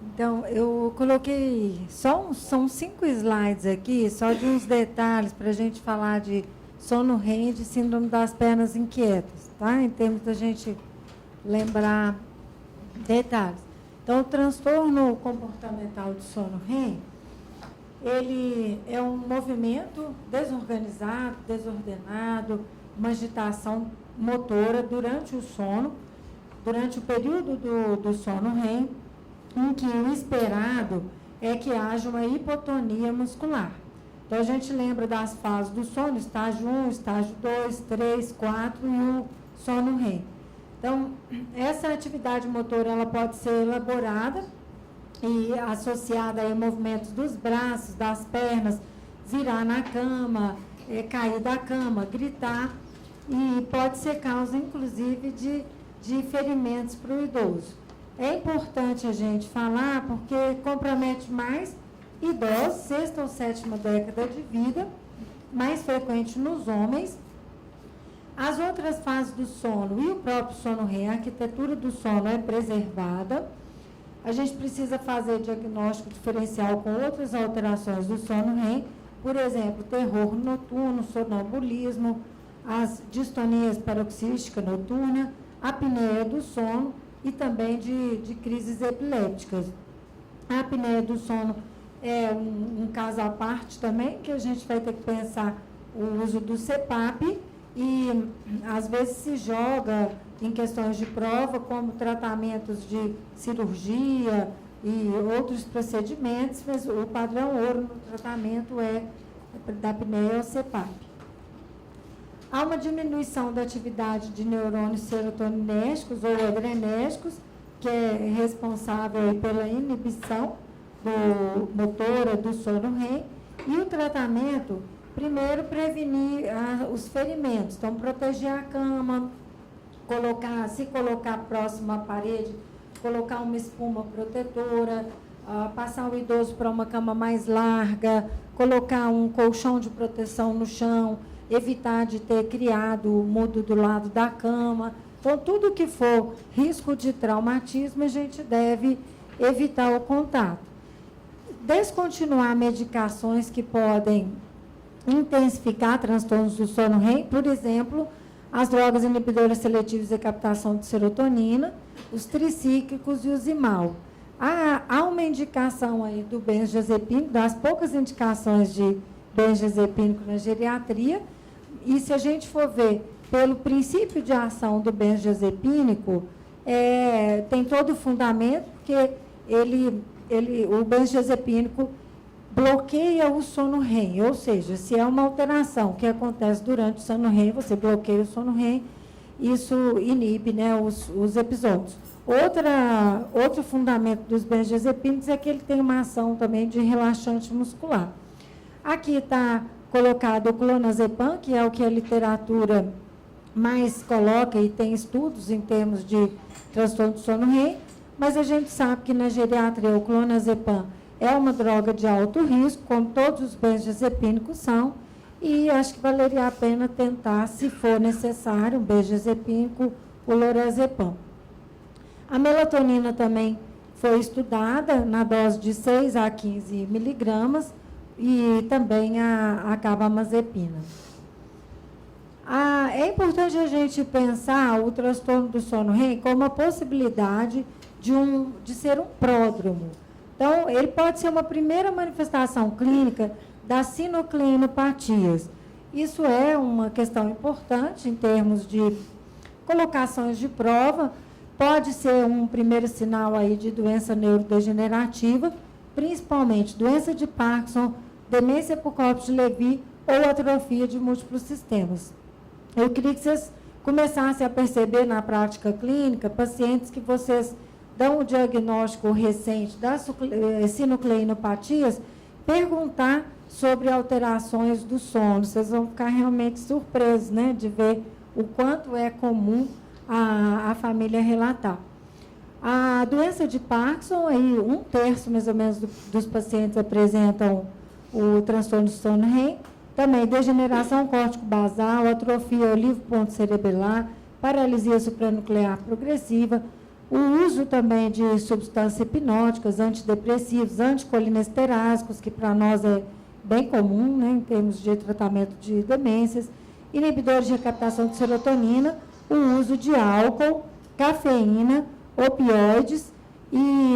Então, eu coloquei são 5 slides aqui, só de uns detalhes para a gente falar de sono REM e de síndrome das pernas inquietas, tá? Em termos da gente lembrar detalhes. Então, o transtorno comportamental de sono REM, ele é um movimento desorganizado, desordenado, uma agitação motora durante o sono, durante o período do sono REM, em que o esperado é que haja uma hipotonia muscular. Então, a gente lembra das fases do sono, estágio 1, estágio 2, 3, 4 e o sono REM. Então, essa atividade motora ela pode ser elaborada e associada a movimentos dos braços, das pernas, virar na cama, cair da cama, gritar, e pode ser causa, inclusive, de ferimentos para o idoso. É importante a gente falar porque compromete mais idosos, 6ª ou 7ª década de vida, mais frequente nos homens. As outras fases do sono e o próprio sono REM, a arquitetura do sono é preservada. A gente precisa fazer diagnóstico diferencial com outras alterações do sono REM, por exemplo, terror noturno, sonambulismo, as distonias paroxísticas noturnas, apneia do sono e também de crises epilépticas. A apneia do sono é um caso à parte também, que a gente vai ter que pensar o uso do CPAP e às vezes se joga em questões de prova como tratamentos de cirurgia e outros procedimentos, mas o padrão ouro no tratamento é da apneia é o CPAP. Há uma diminuição da atividade de neurônios serotoninérgicos ou adrenérgicos, que é responsável pela inibição motora do sono REM, e o tratamento, primeiro, prevenir os ferimentos, então, proteger a cama, se colocar próximo à parede, colocar uma espuma protetora, passar o idoso para uma cama mais larga, colocar um colchão de proteção no chão, evitar de ter criado o mudo do lado da cama. Então, tudo que for risco de traumatismo, a gente deve evitar o contato. Descontinuar medicações que podem intensificar transtornos do sono REM, por exemplo, as drogas inibidoras seletivas de captação de serotonina, os tricíclicos e o Zimal. Há uma indicação aí do benzodiazepínico, das poucas indicações de benzodiazepínico na geriatria, e se a gente for ver pelo princípio de ação do benzodiazepínico, tem todo o fundamento, porque o benzodiazepínico bloqueia o sono REM, ou seja, se é uma alteração que acontece durante o sono REM, você bloqueia o sono REM, isso inibe, né, os episódios. Outro fundamento dos benzodiazepínicos é que ele tem uma ação também de relaxante muscular. Aqui está colocado o clonazepam, que é o que a literatura mais coloca e tem estudos em termos de transtorno do sono REM, mas a gente sabe que na geriatria o clonazepam é uma droga de alto risco, como todos os benzodiazepínicos são, e acho que valeria a pena tentar, se for necessário, um benzodiazepínico, o lorazepam. A melatonina também foi estudada na dose de 6 a 15 miligramas, e também a carbamazepina. É importante a gente pensar o transtorno do sono REM como a possibilidade de ser um pródromo. Então, ele pode ser uma primeira manifestação clínica das sinocleinopatias. Isso é uma questão importante em termos de colocações de prova. Pode ser um primeiro sinal aí de doença neurodegenerativa, principalmente doença de Parkinson, demência por Corpus-Levy ou atrofia de múltiplos sistemas. Eu queria que vocês começassem a perceber na prática clínica pacientes que vocês dão o diagnóstico recente das sinucleinopatias, perguntar sobre alterações do sono. Vocês vão ficar realmente surpresos, né, de ver o quanto é comum a família relatar. A doença de Parkinson, aí 1/3 mais ou menos dos pacientes apresentam o transtorno do sono REM, também degeneração córtico-basal, atrofia olivo-ponto cerebelar, paralisia supranuclear progressiva, O uso também de substâncias hipnóticas, antidepressivos, anticolinesteráticos, que para nós é bem comum, né, em termos de tratamento de demências, inibidores de recaptação de serotonina, o uso de álcool, cafeína, opioides e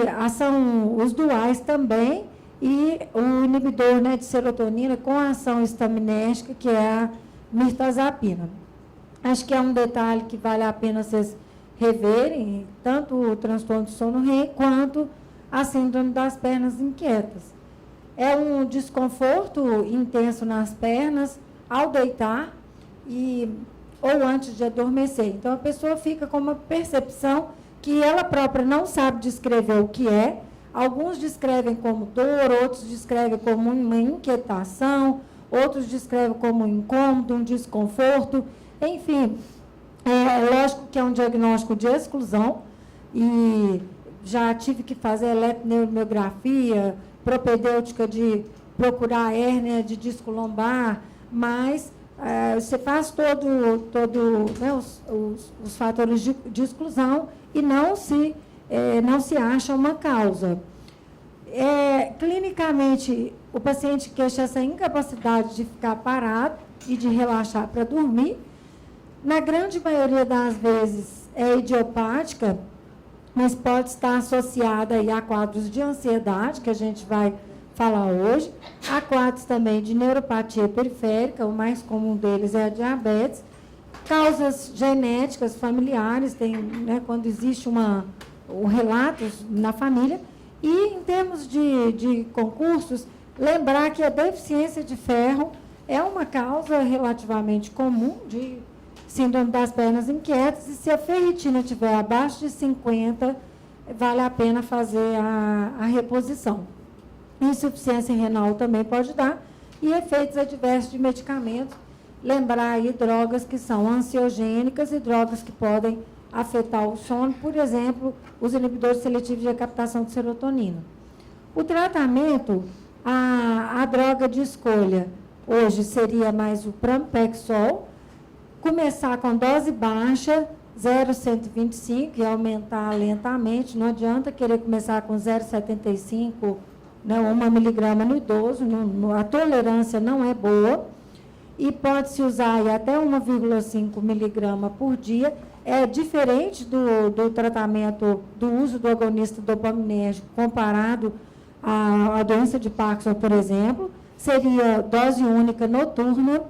os duais também, e o inibidor, né, de serotonina com ação estaminérgica, que é a mirtazapina. Acho que é um detalhe que vale a pena vocês reverem, tanto o transtorno de sono REM quanto a síndrome das pernas inquietas. É um desconforto intenso nas pernas ao deitar ou antes de adormecer. Então, a pessoa fica com uma percepção que ela própria não sabe descrever o que é. Alguns descrevem como dor, outros descrevem como uma inquietação, outros descrevem como um incômodo, um desconforto. Enfim, é lógico que é um diagnóstico de exclusão e já tive que fazer eletroneuromiografia, propedêutica de procurar hérnia de disco lombar, mas você faz todo né, os fatores de exclusão e não se acha uma causa. Clinicamente, o paciente queixa essa incapacidade de ficar parado e de relaxar para dormir. Na grande maioria das vezes é idiopática, mas pode estar associada aí a quadros de ansiedade, que a gente vai falar hoje, a quadros também de neuropatia periférica, o mais comum deles é a diabetes, causas genéticas familiares, né, quando existe relatos na família, e em termos de concursos, lembrar que a deficiência de ferro é uma causa relativamente comum de síndrome das pernas inquietas, e se a ferritina estiver abaixo de 50, vale a pena fazer a reposição. Insuficiência renal também pode dar, e efeitos adversos de medicamentos. Lembrar aí drogas que são ansiogênicas e drogas que podem afetar o sono, por exemplo, os inibidores seletivos de recaptação de serotonina. O tratamento, a droga de escolha, hoje seria mais o pramipexol, começar com dose baixa, 0,125, e aumentar lentamente. Não adianta querer começar com 0,75, né, 1 miligrama no idoso, a tolerância não é boa, e pode-se usar aí até 1,5 miligrama por dia. É diferente do tratamento, do uso do agonista dopaminérgico comparado à doença de Parkinson, por exemplo. Seria dose única noturna,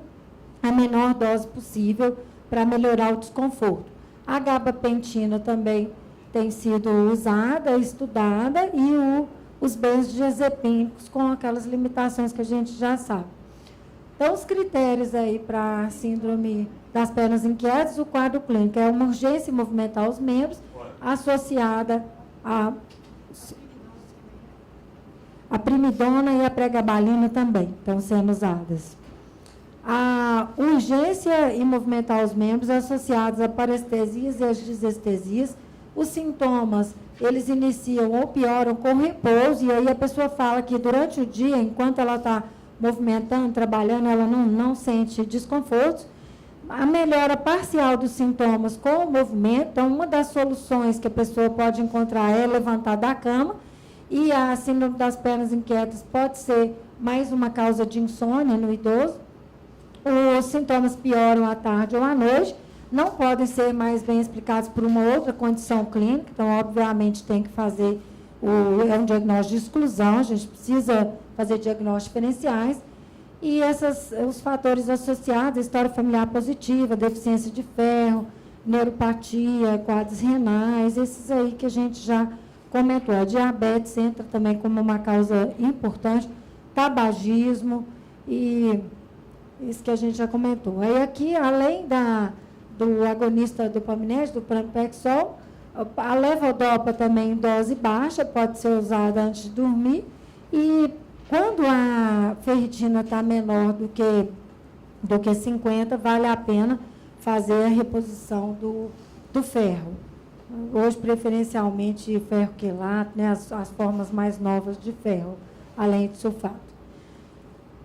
a menor dose possível, para melhorar o desconforto. A gabapentina também tem sido usada, estudada, e os benzodiazepínicos com aquelas limitações que a gente já sabe. Então, os critérios aí para a síndrome das pernas inquietas, o quadro clínico é uma urgência em movimentar os membros, associada a primidona e a pregabalina também estão sendo usadas. A urgência em movimentar os membros associados a parestesias e as disestesias. Os sintomas, eles iniciam ou pioram com repouso, e aí a pessoa fala que durante o dia, enquanto ela está movimentando, trabalhando, ela não sente desconforto. A melhora parcial dos sintomas com o movimento. Então, uma das soluções que a pessoa pode encontrar é levantar da cama, e a síndrome das pernas inquietas pode ser mais uma causa de insônia no idoso. Os sintomas pioram à tarde ou à noite, não podem ser mais bem explicados por uma outra condição clínica, então, obviamente, tem que fazer um diagnóstico de exclusão, a gente precisa fazer diagnósticos diferenciais, e os fatores associados, história familiar positiva, deficiência de ferro, neuropatia, quadros renais, esses aí que a gente já comentou. A diabetes entra também como uma causa importante, tabagismo e isso que a gente já comentou. Aí aqui, além do agonista dopaminérgico, do pramipexol, a levodopa também em dose baixa, pode ser usada antes de dormir, e quando a ferritina está menor do que 50, vale a pena fazer a reposição do ferro. Hoje, preferencialmente, ferro quelato, né, as formas mais novas de ferro, além de sulfato.